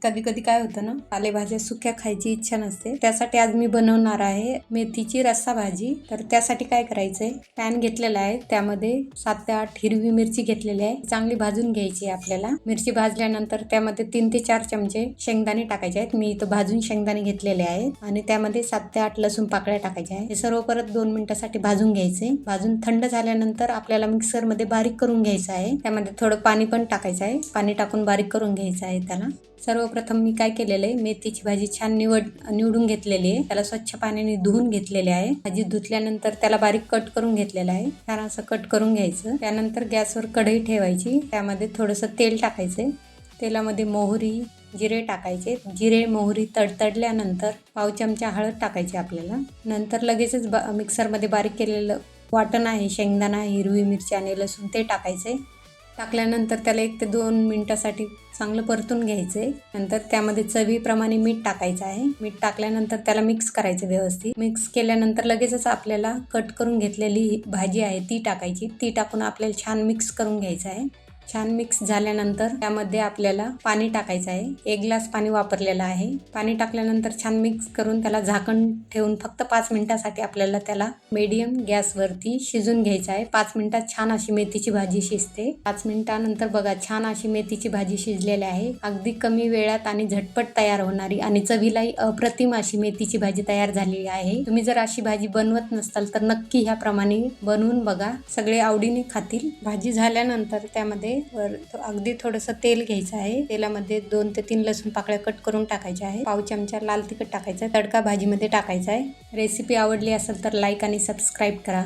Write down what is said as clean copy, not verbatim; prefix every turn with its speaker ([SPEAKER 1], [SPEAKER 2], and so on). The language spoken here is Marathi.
[SPEAKER 1] कधी कधी काय होतं ना, पालेभाज्या सुक्या खायची इच्छा नसते. त्यासाठी आज मी बनवणार आहे मेथीची रस्सा भाजी. तर त्यासाठी काय करायचंय, पॅन घेतलेला आहे, त्यामध्ये 7 ते 8 हिरवी मिरची घेतलेली आहे. चांगली भाजून घ्यायची आहे आपल्याला. मिरची भाजल्यानंतर त्यामध्ये 3 ते 4 चमचे शेंगदाणे टाकायचे आहेत. मी इथं भाजून शेंगदाणे घेतलेले आहेत आणि त्यामध्ये 7 ते 8 लसूण पाकळ्या टाकायच्या आहेत. हे सर्व परत 2 मिनिटांसाठी भाजून घ्यायचे. भाजून थंड झाल्यानंतर आपल्याला मिक्सर मध्ये बारीक करून घ्यायचं आहे. त्यामध्ये थोडं पाणी पण टाकायचं आहे. पाणी टाकून बारीक करून घ्यायचं आहे त्याला. सर्वप्रथम मी काय केलेलं आहे, मेथीची भाजी छान निवडून घेतलेली आहे. त्याला स्वच्छ पाण्याने धुवून घेतलेले आहे. भाजी धुतल्यानंतर त्याला बारीक कट करून घेतलेलं आहे. छान असं कट करून घ्यायचं. त्यानंतर गॅसवर कढई ठेवायची. त्यामध्ये थोडंसं तेल टाकायचं. तेलामध्ये मोहरी, जिरे टाकायचे. जिरे मोहरी तडतडल्यानंतर पाव चमचा हळद टाकायची आपल्याला. नंतर लगेचच मिक्सरमध्ये बारीक केलेलं वाटण आहे, शेंगदाणा, हिरवी मिरची आणि लसूण ते टाकायचे. टाकल्यानंतर त्याला 1 ते 2 मिनिटांसाठी चांगलं परतून घ्यायचे. नंतर त्यामध्ये चवीप्रमाणे मीठ टाकायचं आहे. मीठ टाकल्यानंतर त्याला मिक्स करायचं व्यवस्थित. मिक्स केल्यानंतर लगेचच आपल्याला कट करून घेतलेली भाजी आहे ती टाकायची. ती टाकून आपल्याला छान मिक्स करून घ्यायचं आहे. छान मिक्स झाल्यानंतर त्यामध्ये आपल्याला पाणी टाकायचं आहे. 1 ग्लास पाणी वापरलेलं आहे. पाणी टाकल्यानंतर छान मिक्स करून त्याला झाकण ठेवून फक्त 5 मिनिटांसाठी आपल्याला त्याला मीडियम गॅसवरती शिजून घ्यायचं आहे. 5 मिनिटात छान अशी मेथीची भाजी शिजते. 5 मिनिटानंतर बघा, छान अशी मेथीची भाजी शिजलेली आहे. अगदी कमी वेळात आणि झटपट तयार होणारी आणि चवीलाही अप्रतिम अशी मेथीची भाजी तयार झालेली आहे. तुम्ही जर अशी भाजी बनवत नसाल तर नक्की ह्याप्रमाणे बनवून बघा. सगळे आवडीने खातील. भाजी झाल्यानंतर त्यामध्ये अगदी थोडंसं तेल घ्यायचं आहे. तेलामध्ये 2 ते 3 लसूण पाकळ्या कट करून टाकायच्या आहे. पाव चमचा लाल तिखट टाकायचं. तडका भाजीमध्ये टाकायचा आहे. रेसिपी आवडली असेल तर लाईक आणि सबस्क्राईब करा.